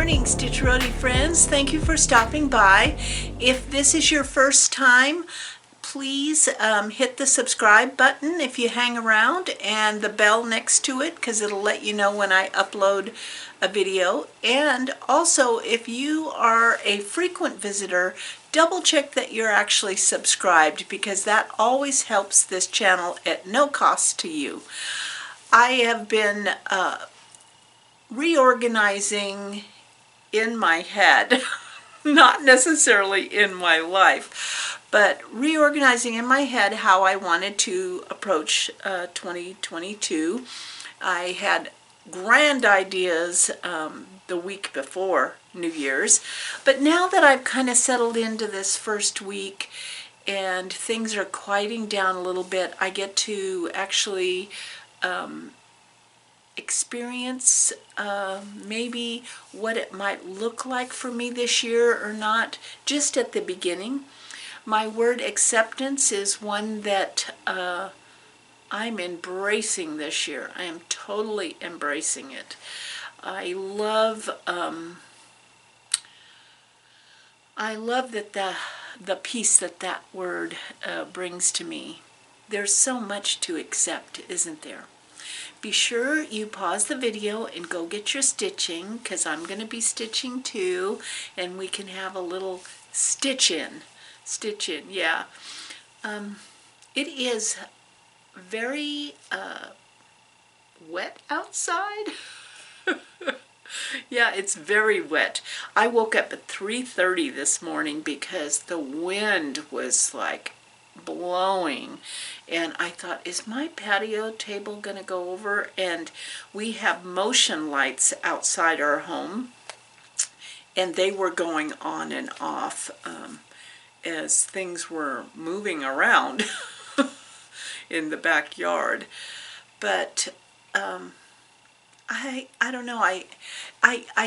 morning, Stitch Roadie friends. Thank you for stopping by. If this is your first time, please hit the subscribe button if you hang around and the bell next to it, because it'll let you know when I upload a video. And also, if you are a frequent visitor, double check that you're actually subscribed, because that always helps this channel at no cost to you. I have been reorganizing in my head, not necessarily in my life, but reorganizing in my head how I wanted to approach 2022. I had grand ideas the week before New Year's, but now that I've kind of settled into this first week and things are quieting down a little bit, I get to actually experience maybe what it might look like for me this year or not, just at the beginning. My word acceptance is one that I'm embracing this year. I am totally embracing it. I love that the peace that word brings to me. There's so much to accept, isn't there? Be sure you pause the video and go get your stitching, because I'm going to be stitching too, and we can have a little stitch in, yeah. It is very wet outside. Yeah, it's very wet. I woke up at 3:30 this morning because the wind was like blowing, and I thought, is my patio table gonna go over? And we have motion lights outside our home, and they were going on and off as things were moving around in the backyard. But I don't know, I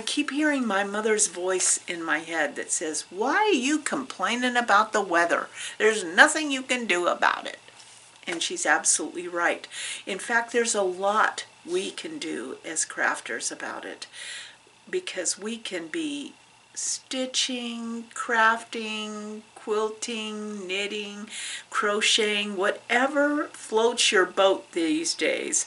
keep hearing my mother's voice in my head that says, why are you complaining about the weather? There's nothing you can do about it. And she's absolutely right. In fact, there's a lot we can do as crafters about it, because we can be stitching, crafting, quilting, knitting, crocheting, whatever floats your boat these days.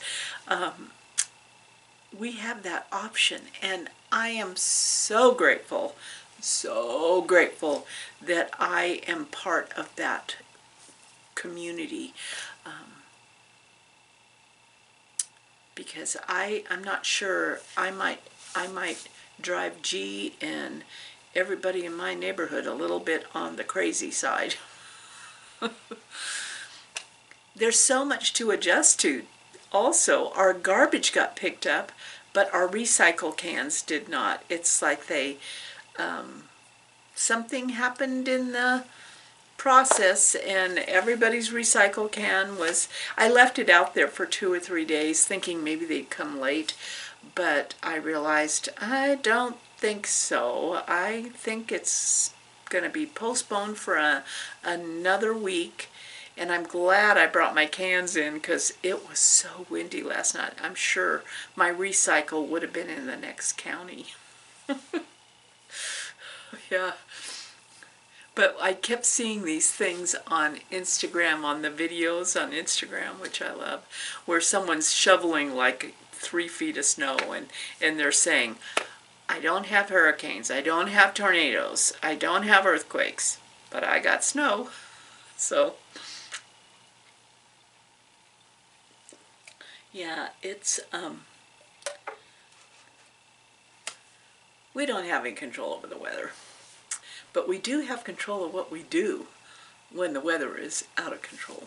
We have that option, and I am so grateful that I am part of that community, because I'm not sure, I might drive G and everybody in my neighborhood a little bit on the crazy side. There's so much to adjust to. Also, our garbage got picked up, but our recycle cans did not. It's like they, something happened in the process, and everybody's recycle can was, I left it out there for 2 or 3 days thinking maybe they'd come late, but I realized I don't think so. I think it's going to be postponed for another week. And I'm glad I brought my cans in, because it was so windy last night. I'm sure my recycle would have been in the next county. Yeah. But I kept seeing these things on Instagram, on the videos on Instagram, which I love, where someone's shoveling like 3 feet of snow, and they're saying, I don't have hurricanes, I don't have tornadoes, I don't have earthquakes, but I got snow. So yeah, it's, we don't have any control over the weather, but we do have control of what we do when the weather is out of control.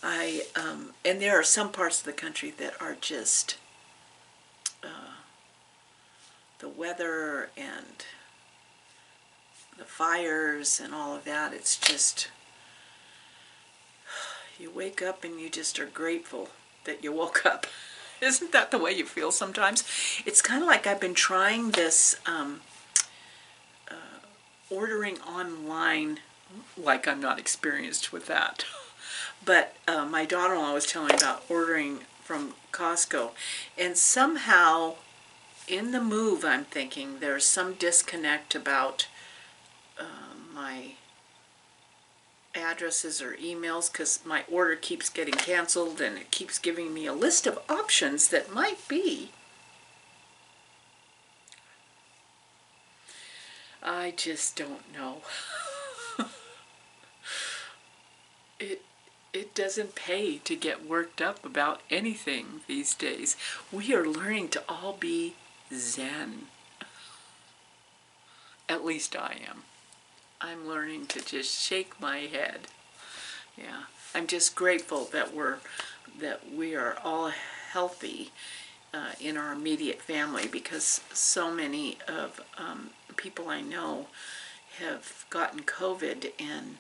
And there are some parts of the country that are just, the weather and the fires and all of that, it's just, you wake up and you just are grateful that you woke up. Isn't that the way you feel sometimes? It's kind of like I've been trying this ordering online, like I'm not experienced with that. But my daughter-in-law was telling me about ordering from Costco, and somehow in the move, I'm thinking there's some disconnect about my addresses or emails, because my order keeps getting canceled and it keeps giving me a list of options that might be. I just don't know. It doesn't pay to get worked up about anything these days. We are learning to all be zen. At least I am. I'm learning to just shake my head. Yeah, I'm just grateful that we are all healthy in our immediate family, because so many of people I know have gotten COVID, and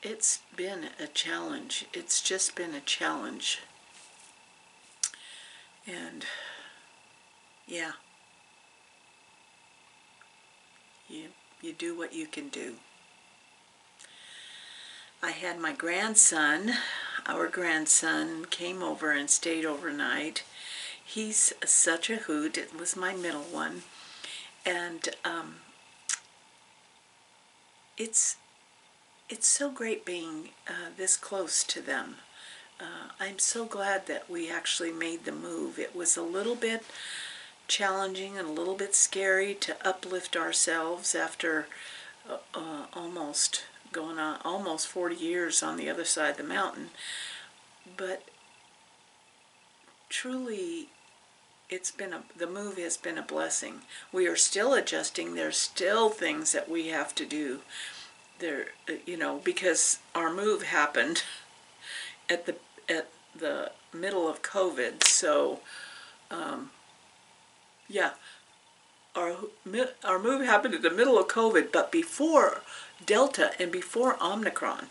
it's been a challenge. It's just been a challenge. And yeah, you do what you can do. I had my grandson, our grandson, came over and stayed overnight. He's such a hoot. It was my middle one. And it's so great being this close to them. I'm so glad that we actually made the move. It was a little bit challenging and a little bit scary to uplift ourselves after almost going on almost 40 years on the other side of the mountain. But truly, the move has been a blessing. We are still adjusting. There's still things that we have to do there, because our move happened at the middle of COVID. So yeah, our move happened at the middle of COVID, but before Delta and before Omicron.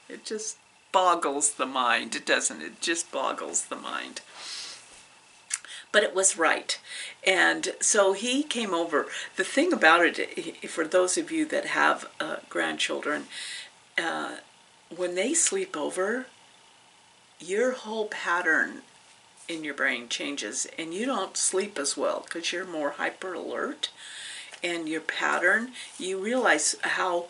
It just boggles the mind, doesn't it? It just boggles the mind. But it was right. And so he came over. The thing about it, for those of you that have grandchildren, when they sleep over, your whole pattern in your brain changes, and you don't sleep as well because you're more hyper alert. And your pattern, you realize how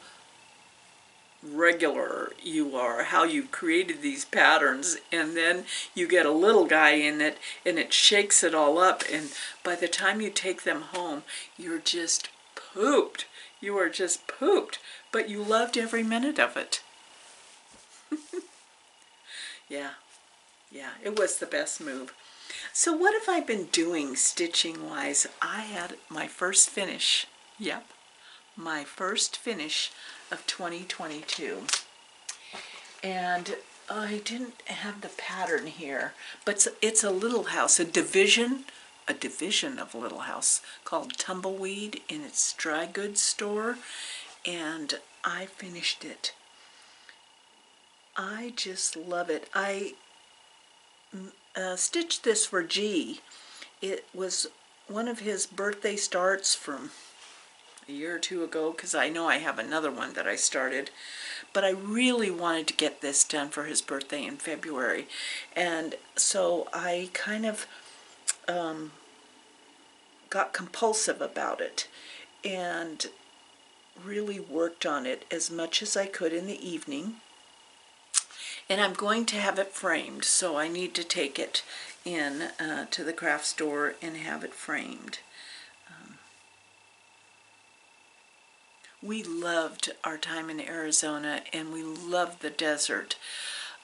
regular you are, how you created these patterns, and then you get a little guy in it and it shakes it all up, and by the time you take them home, you're just pooped. You are just pooped, but you loved every minute of it. Yeah, it was the best move. So what have I been doing stitching wise? I had my first finish. Yep, my first finish of 2022. And I didn't have the pattern here, but it's a little house, a division of Little House called Tumbleweed in its dry goods store, and I finished it. I just love it. I stitched this for G. It was one of his birthday starts from a year or two ago, because I know I have another one that I started, but I really wanted to get this done for his birthday in February, and so I kind of got compulsive about it and really worked on it as much as I could in the evening. And I'm going to have it framed, so I need to take it in to the craft store and have it framed. We loved our time in Arizona, and we loved the desert.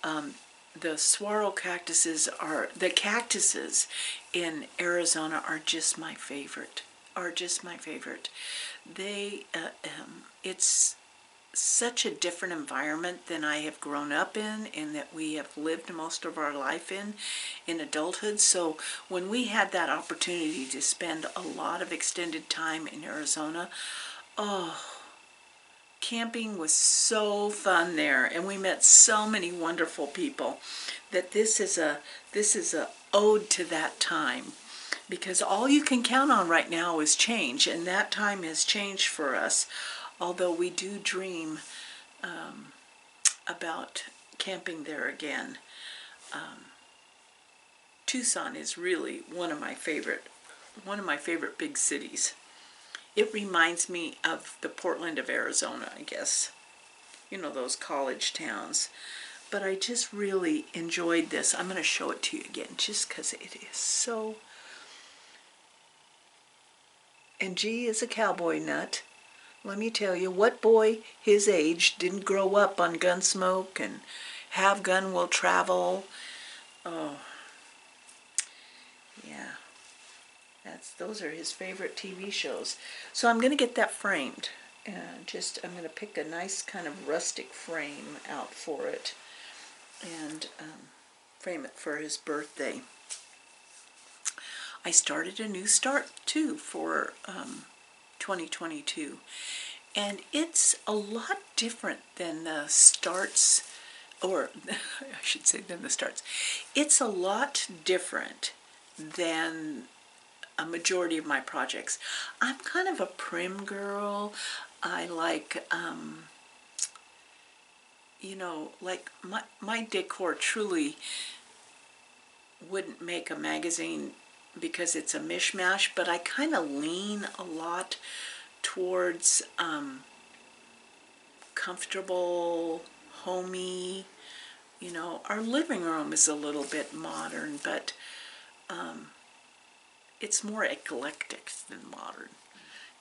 The saguaro cactuses the cactuses in Arizona are just my favorite. They, it's such a different environment than I have grown up in and that we have lived most of our life in adulthood. So when we had that opportunity to spend a lot of extended time in Arizona, camping was so fun there, and we met so many wonderful people that this is a ode to that time, because all you can count on right now is change, and that time has changed for us. Although we do dream about camping there again. Tucson is really one of my favorite big cities. It reminds me of the Portland of Arizona, I guess. You know, those college towns. But I just really enjoyed this. I'm going to show it to you again just because it is so... And G is a cowboy nut. Let me tell you, what boy his age didn't grow up on Gunsmoke and Have Gun Will Travel? Oh, yeah. Those are his favorite TV shows. So I'm going to get that framed. And I'm going to pick a nice kind of rustic frame out for it. And frame it for his birthday. I started a new start too for 2022, and it's a lot different than the starts, or I should say than the starts. It's a lot different than a majority of my projects. I'm kind of a prim girl. I like you know, like my decor truly wouldn't make a magazine because it's a mishmash, but I kind of lean a lot towards comfortable, homey. You know, our living room is a little bit modern, but it's more eclectic than modern.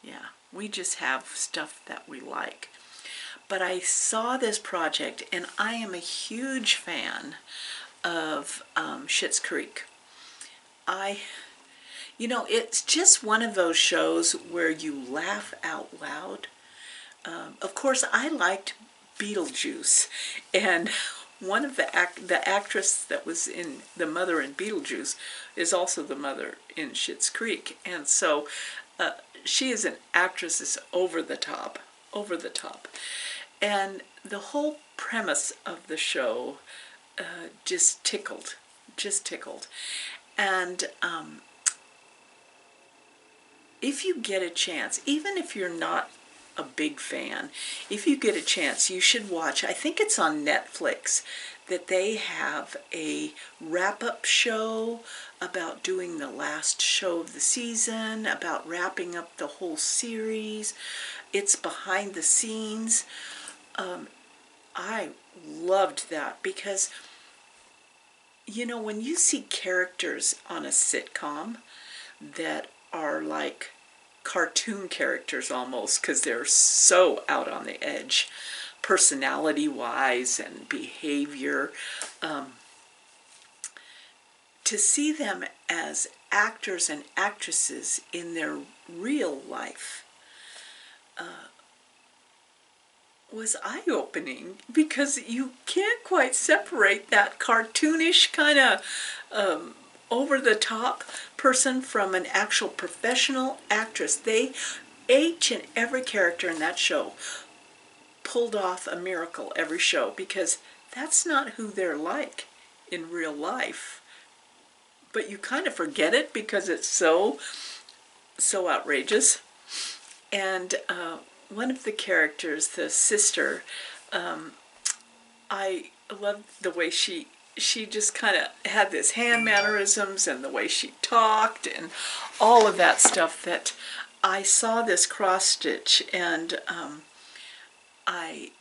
Yeah, we just have stuff that we like. But I saw this project, and I am a huge fan of Schitt's Creek. You know, it's just one of those shows where you laugh out loud. Of course, I liked Beetlejuice, and one of the actress that was in the mother in Beetlejuice is also the mother in Schitt's Creek, and so she is an actress that's over the top, and the whole premise of the show just tickled, and if you get a chance, even if you're not a big fan, if you get a chance, you should watch. I think it's on Netflix that they have a wrap-up show about doing the last show of the season, about wrapping up the whole series. It's behind the scenes. I loved that because, you know, when you see characters on a sitcom that are like cartoon characters almost, because they're so out on the edge, personality-wise and behavior, to see them as actors and actresses in their real life was eye-opening, because you can't quite separate that cartoonish kind of over-the-top person from an actual professional actress. Each and every character in that show pulled off a miracle every show, because that's not who they're like in real life. But you kind of forget it because it's so outrageous. And one of the characters, the sister, I loved the way she just kind of had this hand mannerisms and the way she talked and all of that stuff, that I saw this cross stitch, and I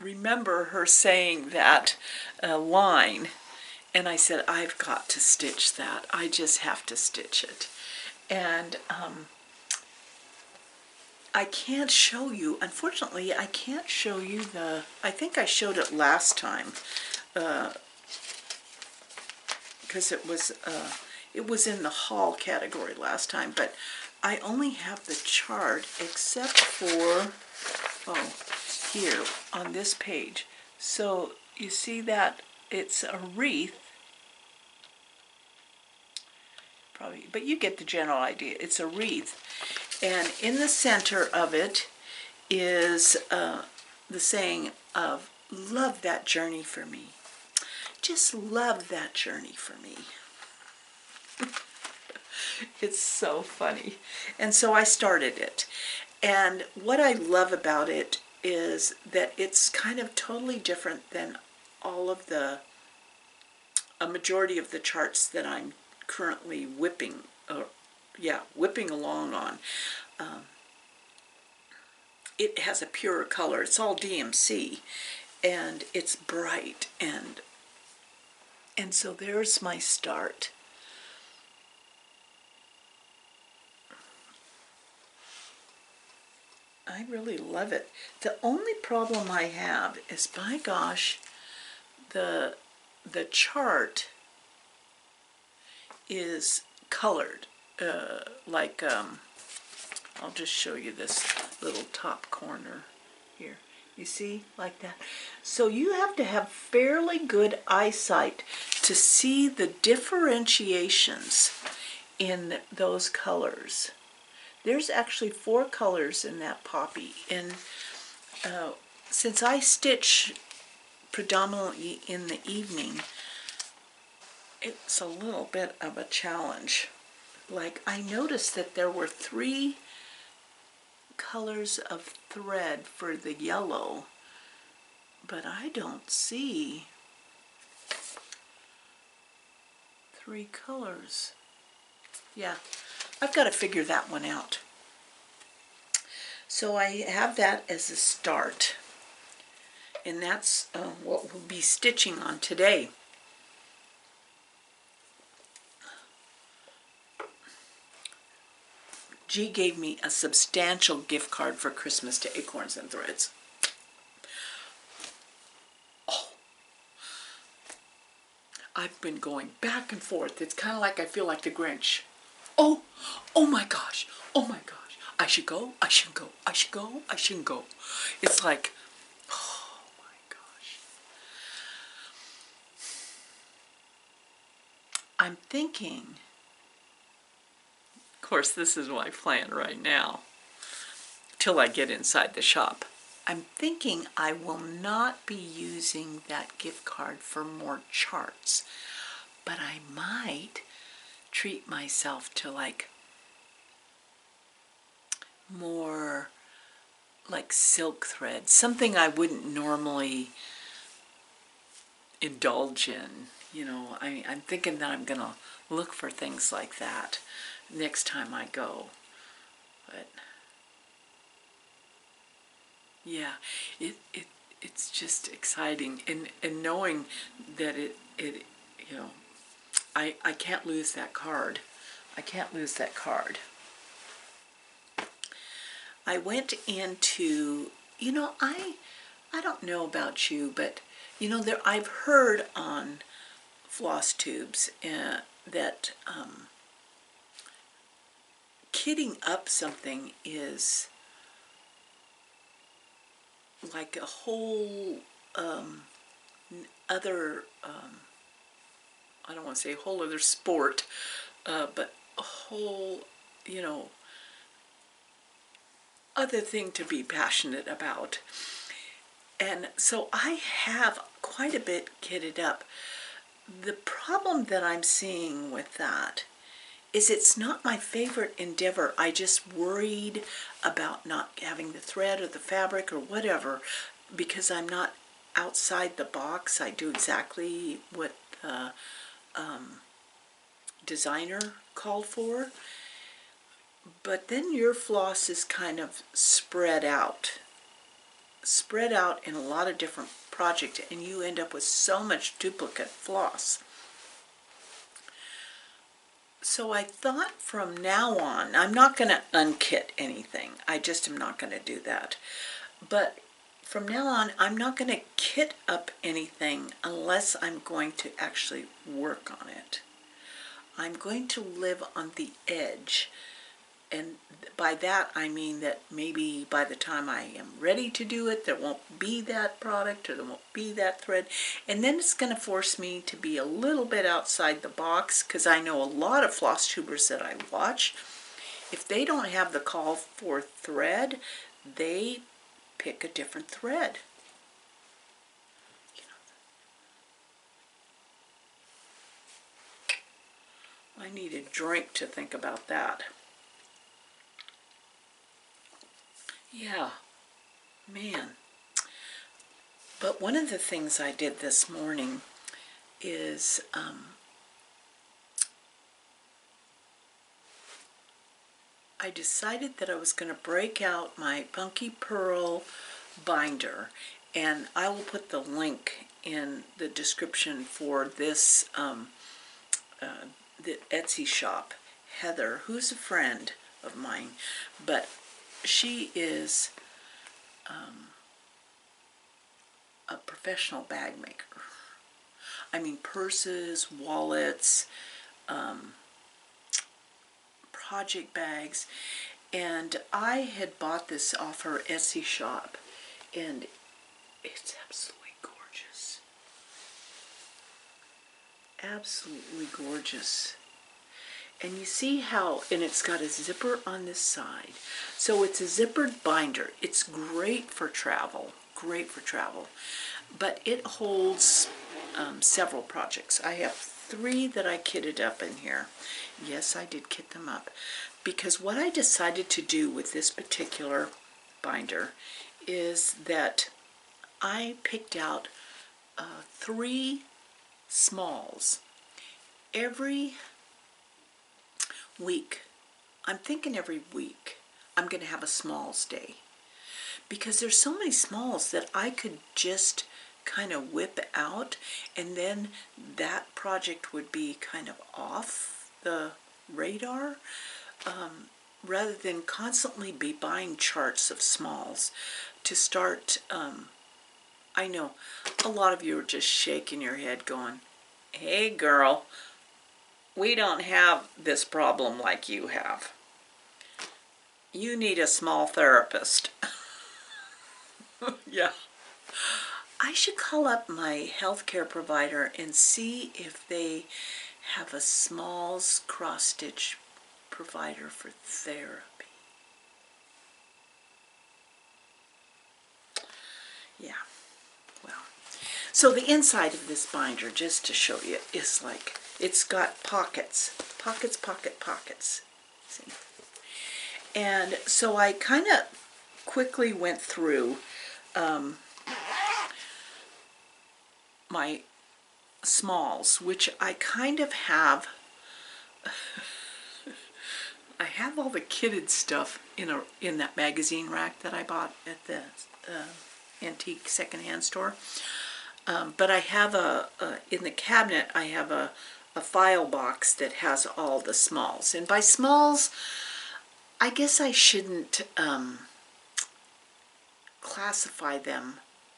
remember her saying that line, and I said, I've got to stitch that. I just have to stitch it. And I can't show you, unfortunately, I can't show you I think I showed it last time, because it was in the haul category last time, but I only have the chart except for, here on this page. So you see that it's a wreath, probably, but you get the general idea. It's a wreath. And in the center of it is the saying of, love that journey for me. Just love that journey for me. It's so funny. And so I started it. And what I love about it is that it's kind of totally different than all of the a majority of the charts that I'm currently whipping along on. It has a purer color. It's all DMC, and it's bright, and so there's my start. I really love it. The only problem I have is, by gosh, the chart is colored. I'll just show you this little top corner here. You see, like that. So you have to have fairly good eyesight to see the differentiations in those colors. There's actually 4 colors in that poppy, and since I stitch predominantly in the evening, it's a little bit of a challenge. Like, I noticed that there were 3 colors of thread for the yellow, but I don't see 3 colors. Yeah, I've got to figure that one out. So I have that as a start, and that's what we'll be stitching on today. G gave me a substantial gift card for Christmas to Acorns and Threads. Oh, I've been going back and forth. It's kind of like I feel like the Grinch. Oh my gosh, oh my gosh. I should go, I shouldn't go, I should go, I shouldn't go. It's like, oh my gosh. I'm thinking, of course, this is my plan right now, till I get inside the shop. I'm thinking I will not be using that gift card for more charts, but I might treat myself to like more like silk thread, something I wouldn't normally indulge in. You know, I'm thinking that I'm gonna look for things like that next time I go. But yeah, it's just exciting, and knowing that it you know, I can't lose that card. I can't lose that card. I went into, you know, I don't know about you, but you know, I've heard on floss tubes that kitting up something is like a whole other, I don't want to say a whole other sport, but a whole, you know, other thing to be passionate about. And so I have quite a bit kitted up. The problem that I'm seeing with that is it's not my favorite endeavor. I just worried about not having the thread or the fabric or whatever, because I'm not outside the box. I do exactly what the designer called for. But then your floss is kind of spread out in a lot of different projects, and you end up with so much duplicate floss. So I thought from now on, I'm not going to unkit anything. I just am not going to do that. But from now on, I'm not going to kit up anything unless I'm going to actually work on it. I'm going to live on the edge. And by that, I mean that maybe by the time I am ready to do it, there won't be that product or there won't be that thread. And then it's going to force me to be a little bit outside the box, because I know a lot of floss tubers that I watch, if they don't have the call for thread, they pick a different thread. I need a drink to think about that. Yeah, man. But one of the things I did this morning is I decided that I was going to break out my Punky Pearl binder, and I will put the link in the description for this the Etsy shop. Heather, who's a friend of mine, but she is a professional bag maker. I mean, purses, wallets, project bags, and I had bought this off her Etsy shop, and it's absolutely gorgeous. Absolutely gorgeous. And you see how, and it's got a zipper on this side. So it's a zippered binder. It's great for travel, great for travel. But it holds several projects. I have 3 that I kitted up in here. Yes, I did kit them up. Because what I decided to do with this particular binder is that I picked out 3 smalls. Every week, I'm thinking every week, I'm going to have a smalls day. Because there's so many smalls that I could just kind of whip out, and then that project would be kind of off the radar, rather than constantly be buying charts of smalls to start. I know a lot of you are just shaking your head going, hey girl, we don't have this problem like you have. You need a small therapist. Yeah. I should call up my healthcare provider and see if they have a smalls cross-stitch provider for therapy. Yeah, well. So the inside of this binder, just to show you, is like, it's got pockets. Pockets, pockets. See? And so I kind of quickly went through my smalls, which I kind of have. I have all the kitted stuff in that magazine rack that I bought at the antique secondhand store. But I have in the cabinet, I have a file box that has all the smalls. And by smalls, I guess I shouldn't classify them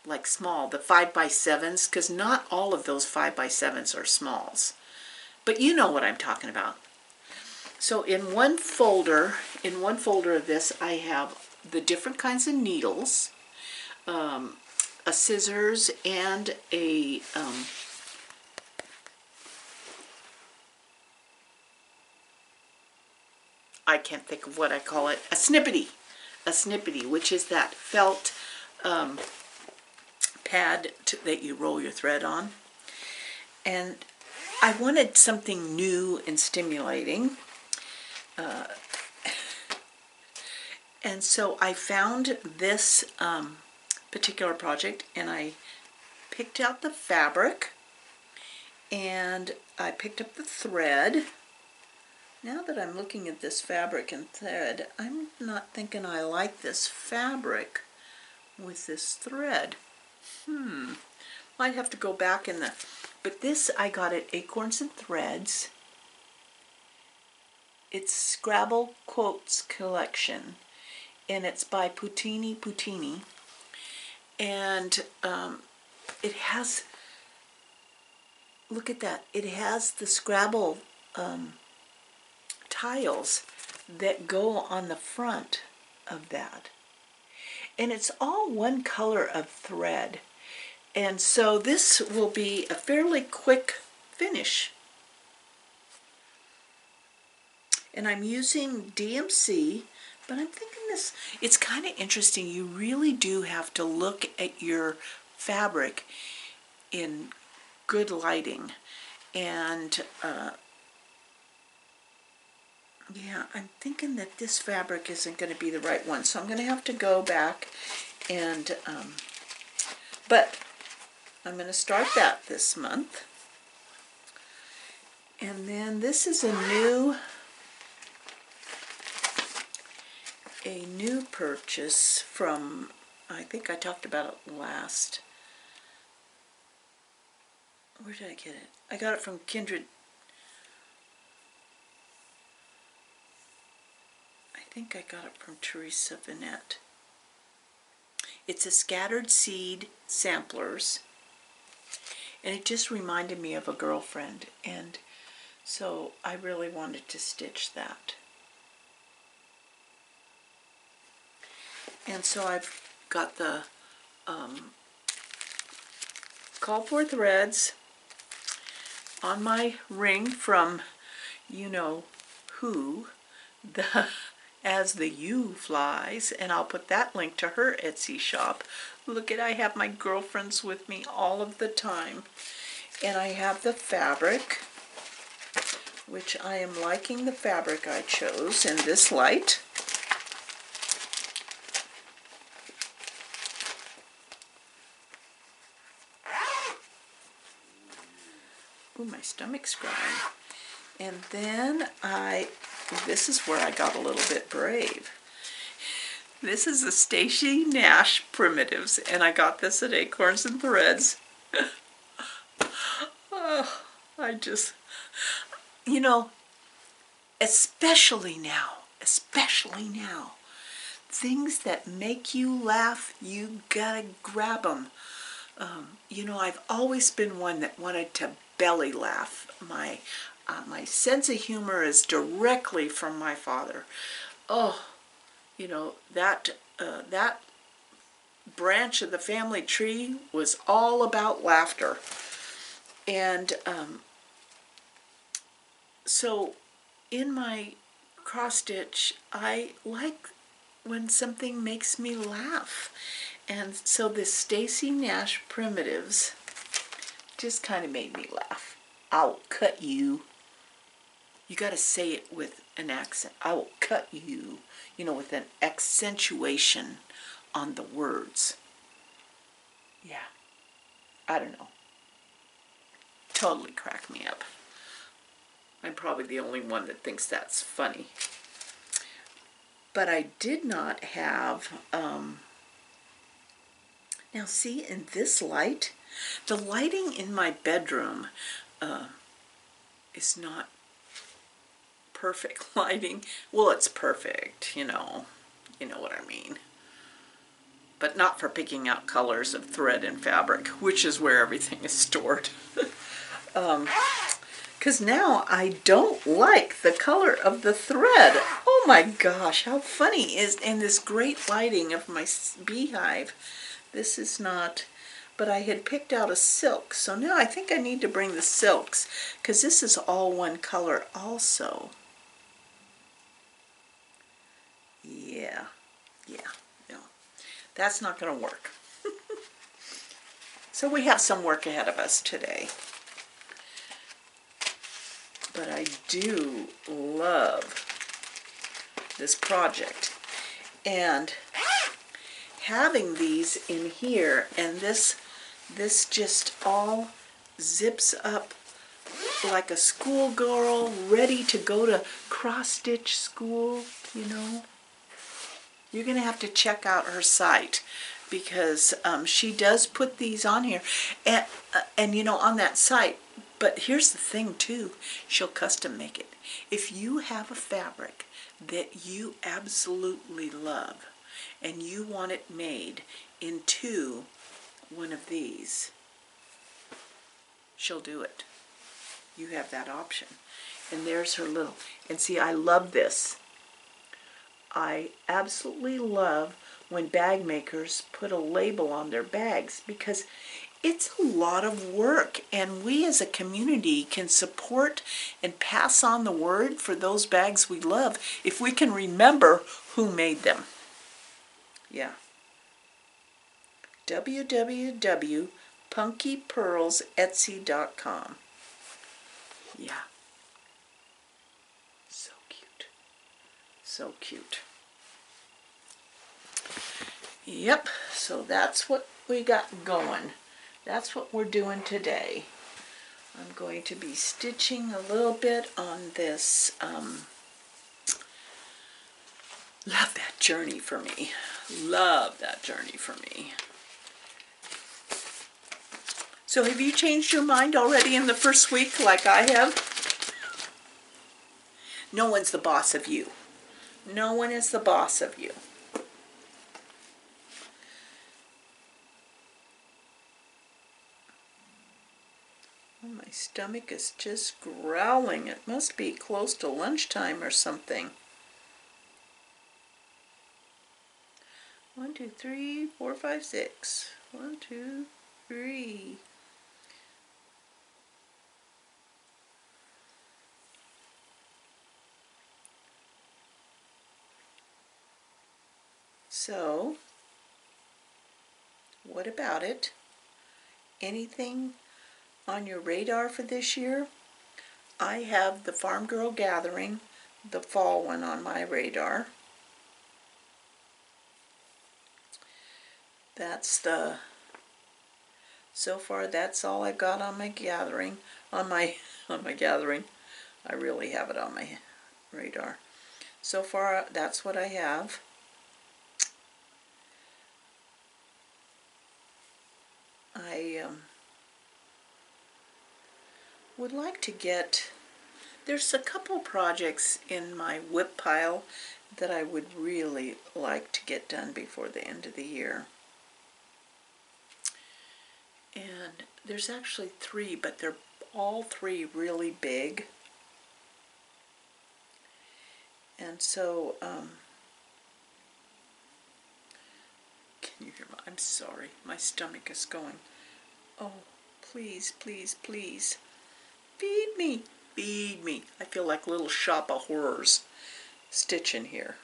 like small, the 5x7s, because not all of those 5x7s are smalls. But you know what I'm talking about. So in one folder of this, I have the different kinds of needles, a scissors, and a I can't think of what I call it, a snippety, which is that felt pad that you roll your thread on. And I wanted something new and stimulating. And so I found this particular project, and I picked out the fabric, and I picked up the thread. Now that I'm looking at this fabric and thread, I'm not thinking I like this fabric with this thread. Might have to go back in the... But this I got at Acorns and Threads. It's Scrabble Quotes Collection, and it's by Putini. And it has... Look at that. It has the Scrabble tiles that go on the front of that. And it's all one color of thread. And so this will be a fairly quick finish. And I'm using DMC, but I'm thinking this, it's kind of interesting. You really do have to look at your fabric in good lighting. And yeah, I'm thinking that this fabric isn't going to be the right one. So I'm going to have to go back and, but I'm going to start that this month. And then this is a new purchase from, I think I talked about it last. Where did I get it? I got it from Kindred. I think I got it from Teresa Vinette. It's a scattered seed samplers, and it just reminded me of a girlfriend, and so I really wanted to stitch that. And so I've got the call for threads on my ring from you know who, the As the U Flies, and I'll put that link to her Etsy shop. Look at, I have my girlfriends with me all of the time. And I have the fabric, which I am liking the fabric I chose in this light. Ooh, my stomach's growling. And then this is where I got a little bit brave. This is the Stacy Nash Primitives, and I got this at Acorns and Threads. Oh, you know, especially now, things that make you laugh, you gotta grab them. You know, I've always been one that wanted to belly laugh. My sense of humor is directly from my father. Oh, you know, that branch of the family tree was all about laughter. And so in my cross stitch, I like when something makes me laugh. And so this Stacy Nash Primitives just kind of made me laugh. I'll cut you. You got to say it with an accent. I will cut you, you know, with an accentuation on the words. Yeah, I don't know. Totally crack me up. I'm probably the only one that thinks that's funny. But I did not have, now see, in this light, the lighting in my bedroom is not perfect lighting. Well, it's perfect, you know what I mean. But not for picking out colors of thread and fabric, which is where everything is stored. Because now I don't like the color of the thread. Oh my gosh, how funny is in this great lighting of my beehive. This is not, but I had picked out a silk, so now I think I need to bring the silks, because this is all one color also. Yeah, no, that's not going to work. So we have some work ahead of us today. But I do love this project. And having these in here, and this just all zips up like a schoolgirl ready to go to cross-stitch school, you know. You're going to have to check out her site, because she does put these on here, and you know, on that site. But here's the thing too, she'll custom make it. If you have a fabric that you absolutely love and you want it made into one of these, she'll do it. You have that option. And there's her little, and see, I love this. I absolutely love when bag makers put a label on their bags, because it's a lot of work, and we as a community can support and pass on the word for those bags we love if we can remember who made them. Yeah. www.punkypearlsetsy.com. Yeah. So cute. So cute. Yep, so that's what we got going. That's what we're doing today. I'm going to be stitching a little bit on this. Love that journey for me. Love that journey for me. So have you changed your mind already in the first week like I have? No one's the boss of you. No one is the boss of you. Oh, my stomach is just growling. It must be close to lunchtime or something. 1, 2, 3, 4, 5, 6. 1, 2, 3. So, what about it? Anything on your radar for this year? I have the Farm Girl Gathering, the fall one, on my radar. So far that's all I've got on my gathering, on my gathering. I really have it on my radar. So far that's what I have. I would like to get, there's a couple projects in my whip pile that I would really like to get done before the end of the year. And there's actually 3, but they're all 3 really big. And so, can you hear my, I'm sorry, my stomach is going. Oh, please, please, please, feed me, feed me. I feel like Little Shop of Horrors stitching here.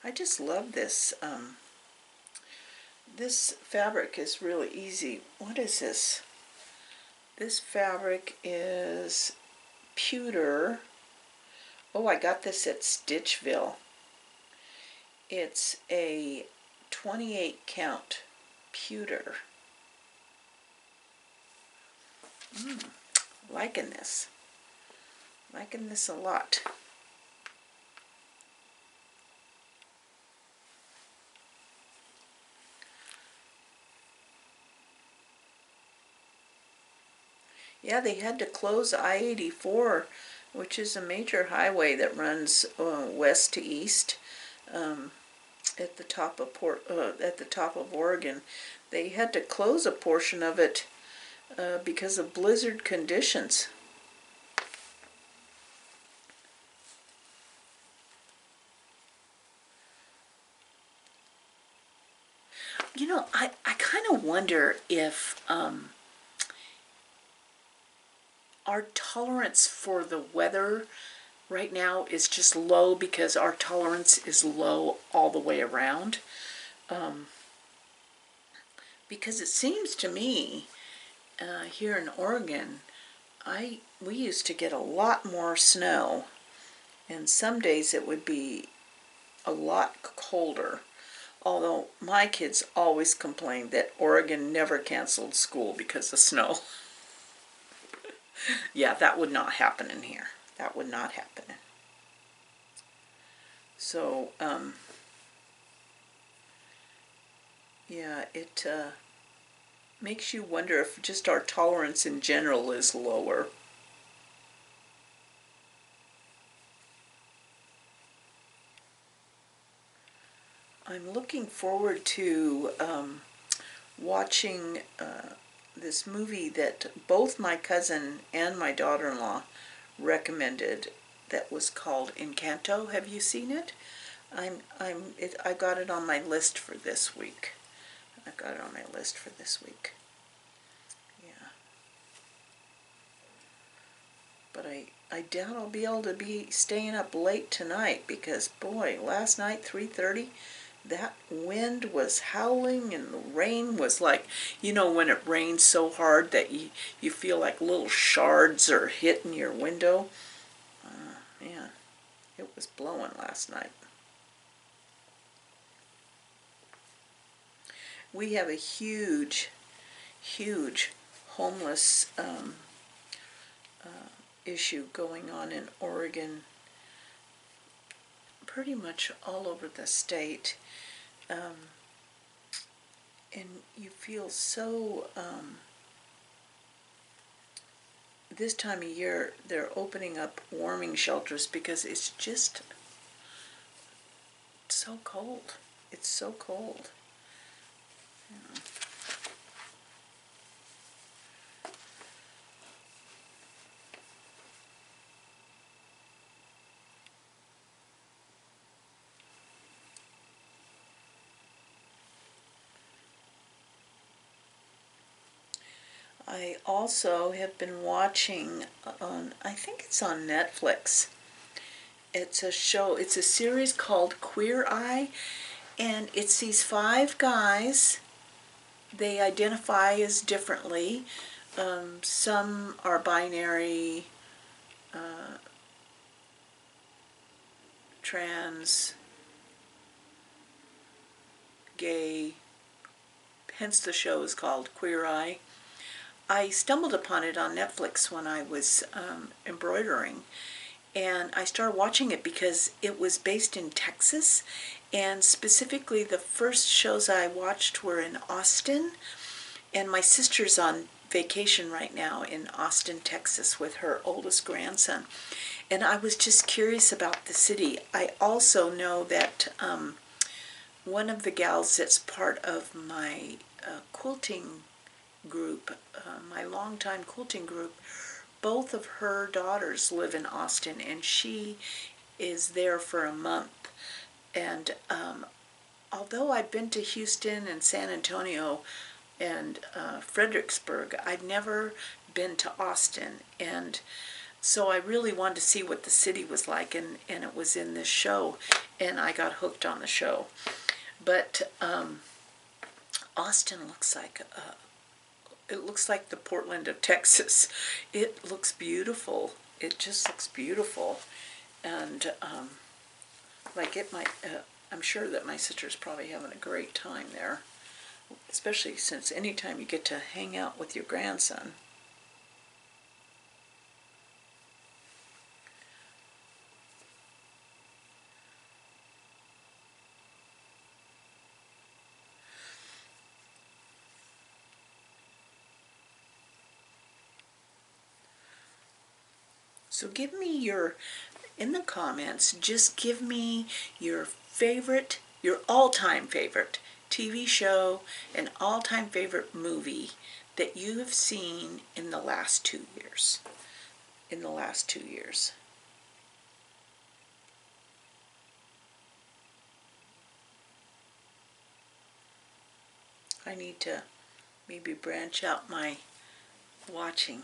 I just love this. This fabric is really easy. What is this? This fabric is pewter. Oh, I got this at Stitchville. It's a 28 count pewter. Liking this. Liking this a lot. Yeah, they had to close I-84, which is a major highway that runs west to east at the top of Oregon. They had to close a portion of it because of blizzard conditions. You know, I kind of wonder if our tolerance for the weather right now is just low because our tolerance is low all the way around. Because it seems to me here in Oregon, we used to get a lot more snow, and some days it would be a lot colder. Although my kids always complained that Oregon never canceled school because of snow. Yeah, that would not happen in here. That would not happen. So, yeah, it makes you wonder if just our tolerance in general is lower. I'm looking forward to watching this movie that both my cousin and my daughter-in-law recommended that was called Encanto. Have you seen it? I got it on my list for this week. I've got it on my list for this week. Yeah. But I doubt I'll be able to be staying up late tonight because, boy, last night, 3:30, that wind was howling and the rain was like, you know, when it rains so hard that you feel like little shards are hitting your window. Man, it was blowing last night. We have a huge, huge homeless issue going on in Oregon, pretty much all over the state. And you feel so, this time of year, they're opening up warming shelters because it's just so cold. It's so cold. Yeah. I also have been watching on, I think it's on Netflix. It's a show, it's a series called Queer Eye, and it's these 5 guys. They identify as differently. Some are binary, trans, gay, hence the show is called Queer Eye. I stumbled upon it on Netflix when I was embroidering, and I started watching it because it was based in Texas, and specifically the first shows I watched were in Austin, and my sister's on vacation right now in Austin, Texas with her oldest grandson, and I was just curious about the city. I also know that one of the gals that's part of my quilting group, my longtime quilting group, both of her daughters live in Austin, and she is there for a month. And although I've been to Houston and San Antonio and Fredericksburg, I'd never been to Austin. And so I really wanted to see what the city was like, and it was in this show, and I got hooked on the show. But Austin looks like it looks like the Portland of Texas. It looks beautiful. It just looks beautiful, and like it might. I'm sure that my sister's probably having a great time there, especially since anytime you get to hang out with your grandson. So give me in the comments, just give me your favorite, your all-time favorite TV show and all-time favorite movie that you have seen in the last 2 years. In the last 2 years. I need to maybe branch out my watching,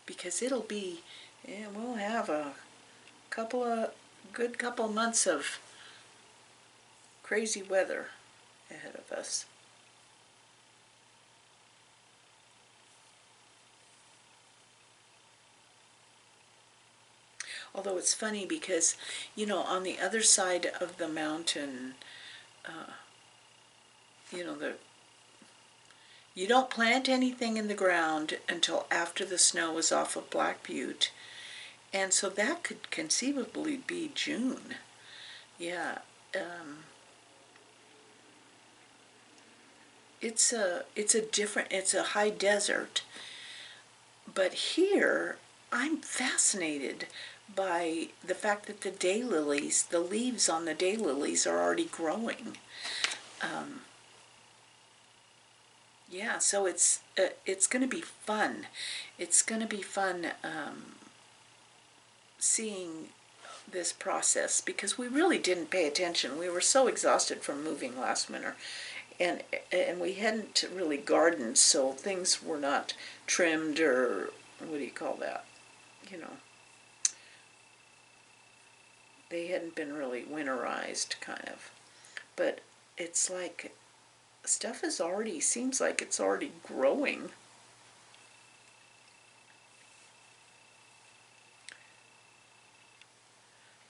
because it'll be, yeah, we'll have a good couple months of crazy weather ahead of us. Although it's funny because, on the other side of the mountain, you don't plant anything in the ground until after the snow is off of Black Butte. And so that could conceivably be June. Yeah. It's a high desert. But here, I'm fascinated by the fact that the leaves on the daylilies are already growing. Yeah, so it's going to be fun. It's going to be fun seeing this process, because we really didn't pay attention. We were so exhausted from moving last winter, and we hadn't really gardened, so things were not trimmed, or what do you call that? They hadn't been really winterized, kind of. But it's like stuff seems like it's already growing.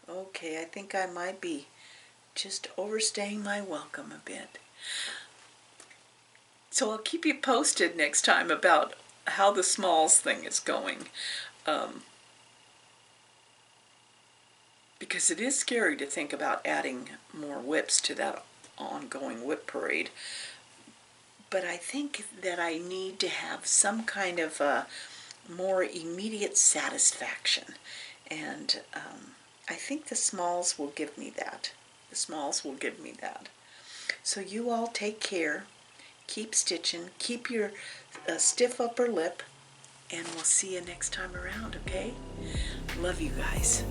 Okay, I think I might be just overstaying my welcome a bit. So I'll keep you posted next time about how the smalls thing is going. Because it is scary to think about adding more whips to that ongoing whip parade. But I think that I need to have some kind of a more immediate satisfaction. And I think the smalls will give me that. The smalls will give me that. So you all take care. Keep stitching. Keep your stiff upper lip. And we'll see you next time around, okay? Love you guys.